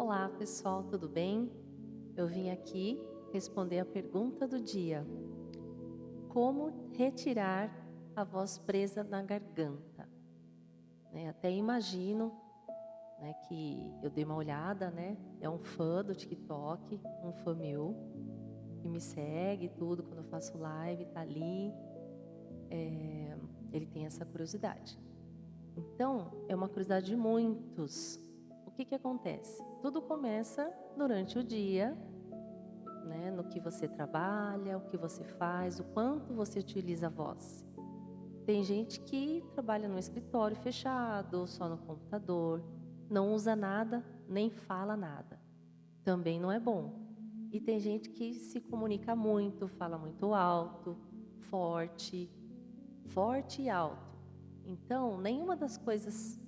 Olá, pessoal, tudo bem? Eu vim aqui responder a pergunta do dia: como retirar a voz presa na garganta? Até imagino, que eu dei uma olhada, é um fã do TikTok, um fã meu, que me segue e tudo, quando eu faço live, tá ali, ele tem essa curiosidade. Então, é uma curiosidade de muitos. O que acontece? Tudo começa durante o dia, no que você trabalha, o que você faz, o quanto você utiliza a voz. Tem gente que trabalha no escritório fechado, só no computador, não usa nada, nem fala nada. Também não é bom. E tem gente que se comunica muito, fala muito alto, forte, forte e alto. Então, nenhuma das coisas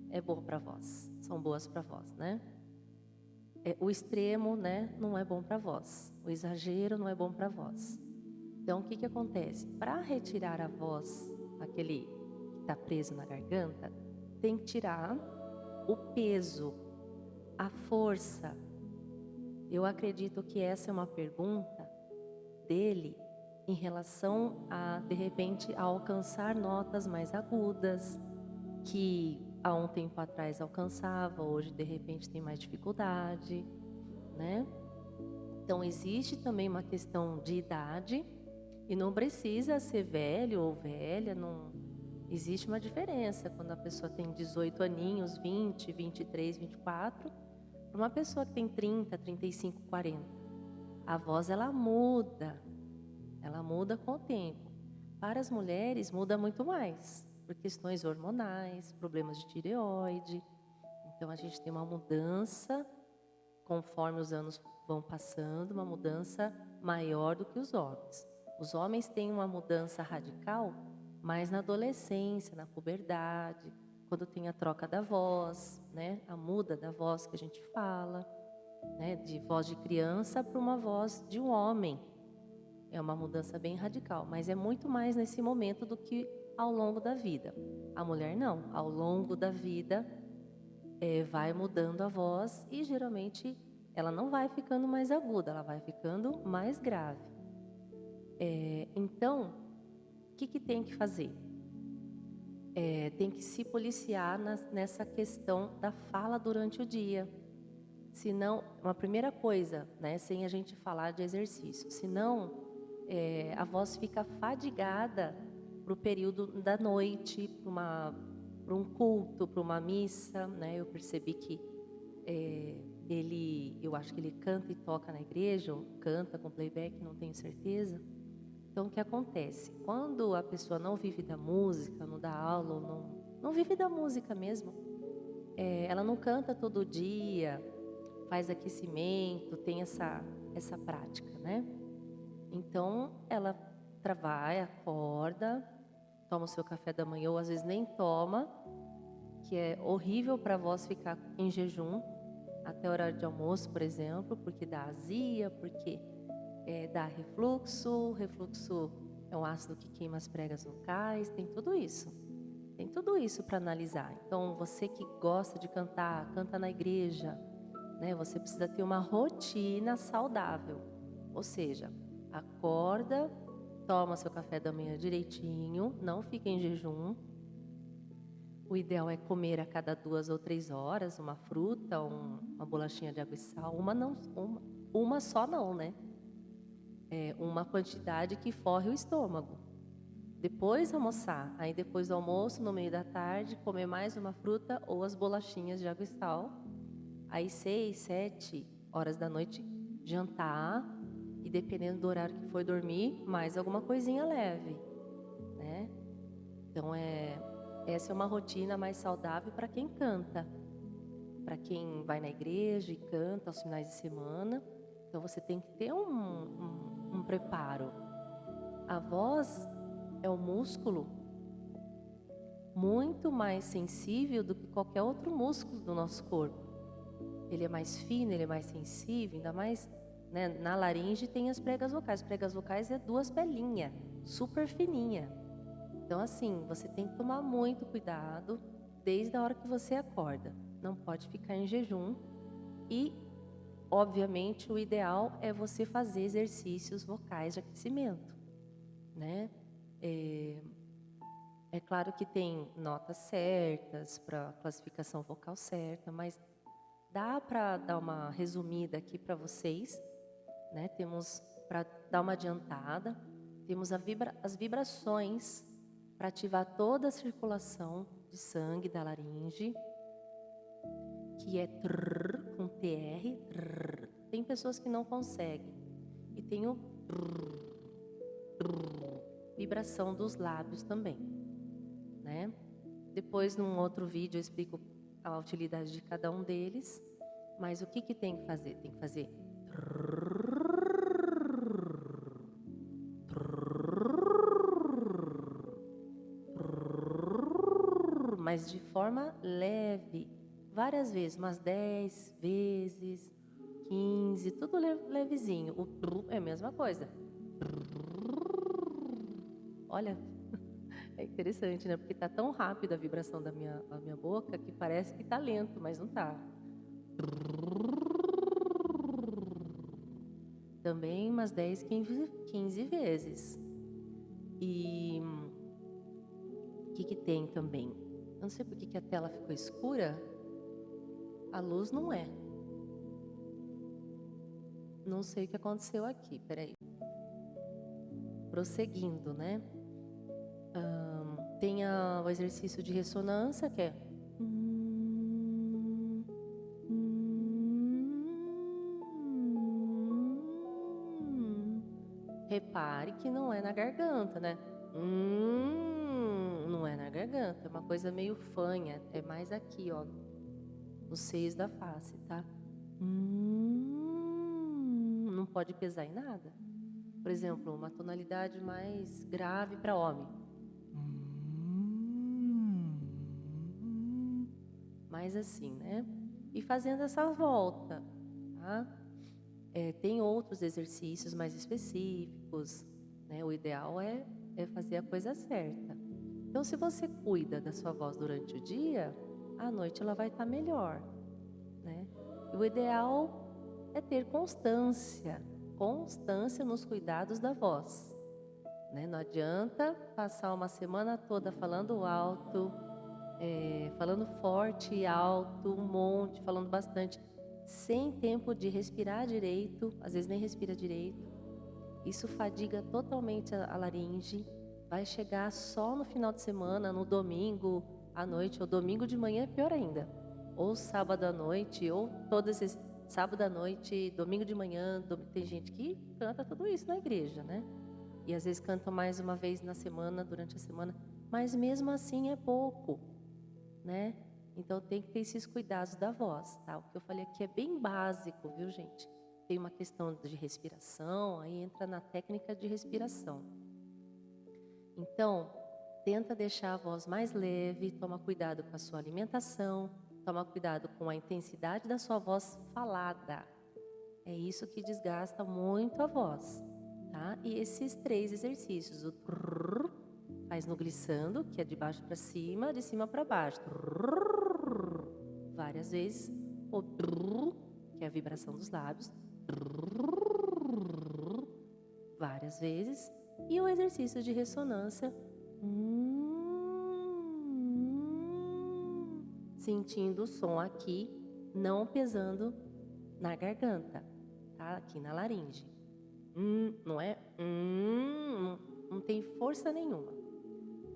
é boa para a voz, são boas para a voz, né? O extremo, não é bom para a voz. O exagero não é bom para a voz. Então, o que acontece? Para retirar a voz, aquele que está preso na garganta, tem que tirar o peso, a força. Eu acredito que essa é uma pergunta dele em relação a, de repente, a alcançar notas mais agudas, que há um tempo atrás alcançava, hoje de repente tem mais dificuldade, né? Então existe também uma questão de idade e não precisa ser velho ou velha, não existe uma diferença quando a pessoa tem 18 aninhos, 20, 23, 24, para uma pessoa que tem 30, 35, 40. A voz ela muda com o tempo. Para as mulheres muda muito mais, por questões hormonais, problemas de tireoide. Então a gente tem uma mudança conforme os anos vão passando, uma mudança maior do que os homens. Os homens têm uma mudança radical mais na adolescência, na puberdade, quando tem a troca da voz, a muda da voz que a gente fala, de voz de criança para uma voz de um homem. É uma mudança bem radical, mas é muito mais nesse momento do que ao longo da vida. A mulher não, ao longo da vida vai mudando a voz e geralmente ela não vai ficando mais aguda, ela vai ficando mais grave. Então, o que tem que fazer? Tem que se policiar nessa questão da fala durante o dia. Senão, uma primeira coisa, sem a gente falar de exercício, senão a voz fica fadigada para o período da noite, para um culto, para uma missa, Eu percebi que eu acho que ele canta e toca na igreja, ou canta com playback, não tenho certeza. Então, o que acontece? Quando a pessoa não vive da música, não dá aula, ou não vive da música mesmo, ela não canta todo dia, faz aquecimento, tem essa prática, Então, ela trabalha, acorda, toma o seu café da manhã, ou às vezes nem toma, que é horrível para a voz ficar em jejum, até o horário de almoço, por exemplo, porque dá azia, porque dá refluxo. Refluxo é um ácido que queima as pregas vocais, tem tudo isso. Tem tudo isso para analisar. Então, você que gosta de cantar, canta na igreja, você precisa ter uma rotina saudável. Ou seja, acorda, toma seu café da manhã direitinho, não fica em jejum. O ideal é comer a cada 2 ou 3 horas uma fruta, uma bolachinha de água e sal. Uma só não, uma quantidade que forre o estômago. Depois almoçar, aí depois do almoço, no meio da tarde, comer mais uma fruta ou as bolachinhas de água e sal. Aí 6, 7 horas da noite, jantar. E dependendo do horário que for dormir, mais alguma coisinha leve, Então essa é uma rotina mais saudável para quem canta, para quem vai na igreja e canta aos finais de semana. Então você tem que ter um preparo. A voz é um músculo muito mais sensível do que qualquer outro músculo do nosso corpo. Ele é mais fino, ele é mais sensível, ainda mais, na laringe tem as pregas vocais. As pregas vocais é 2 pelinhas, super fininha. Então, assim, você tem que tomar muito cuidado desde a hora que você acorda. Não pode ficar em jejum. E, obviamente, o ideal é você fazer exercícios vocais de aquecimento, né? É claro que tem notas certas para classificação vocal certa, mas dá para dar uma resumida aqui para vocês, né? Temos, para dar uma adiantada, temos as vibrações para ativar toda a circulação de sangue da laringe, que é trrr, com TR, trrr. Tem pessoas que não conseguem. E tem o trrr, trrr, vibração dos lábios também, né? Depois, num outro vídeo, eu explico a utilidade de cada um deles. Mas o que tem que fazer? Tem que fazer mas de forma leve, várias vezes, umas 10 vezes, 15, tudo levezinho. O é a mesma coisa. Olha, é interessante, né? Porque tá tão rápido a vibração da minha boca que parece que tá lento, mas não tá. Também umas 10, 15 vezes. E o que tem também? Eu não sei por que a tela ficou escura. A luz não é. Não sei o que aconteceu aqui, peraí. Prosseguindo, né? Tem o exercício de ressonância, que é... Repare que não é na garganta, né? Não é na garganta, é uma coisa meio fanha, é mais aqui, ó, nos seios da face, tá? Não pode pesar em nada. Por exemplo, uma tonalidade mais grave para homem. Mais assim, né? E fazendo essa volta, tá? Tem outros exercícios mais específicos, né? O ideal é fazer a coisa certa. Então, se você cuida da sua voz durante o dia, à noite ela vai estar melhor, né? E o ideal é ter constância nos cuidados da voz, né? Não adianta passar uma semana toda falando alto, falando forte e alto, um monte, falando bastante, sem tempo de respirar direito, às vezes nem respira direito. Isso fadiga totalmente a laringe. Vai chegar só no final de semana, no domingo à noite, ou domingo de manhã é pior ainda. Ou sábado à noite, ou todos esses sábado à noite, domingo de manhã. Tem gente que canta tudo isso na igreja, né? E às vezes canta mais uma vez na semana, durante a semana. Mas mesmo assim é pouco, né? Então tem que ter esses cuidados da voz, tá? O que eu falei aqui é bem básico, viu, gente? Tem uma questão de respiração, aí entra na técnica de respiração. Então, tenta deixar a voz mais leve, toma cuidado com a sua alimentação, toma cuidado com a intensidade da sua voz falada. É isso que desgasta muito a voz, tá? E esses 3 exercícios, o trrr, faz no glissando, que é de baixo para cima, de cima para baixo. Trrr, várias vezes. O trrr, que é a vibração dos lábios. Trrr, várias vezes. E o exercício de ressonância. Sentindo o som aqui, não pesando na garganta, tá? Aqui na laringe. Não é? Não tem força nenhuma.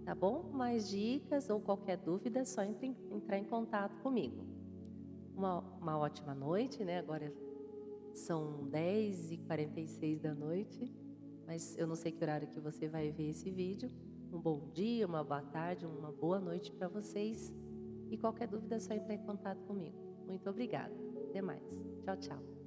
Tá bom? Mais dicas ou qualquer dúvida, é só entrar em contato comigo. Uma ótima noite, né? Agora são 10h46 da noite, mas eu não sei que horário que você vai ver esse vídeo. Um bom dia, uma boa tarde, uma boa noite para vocês. E qualquer dúvida é só entrar em contato comigo. Muito obrigada. Até mais. Tchau, tchau.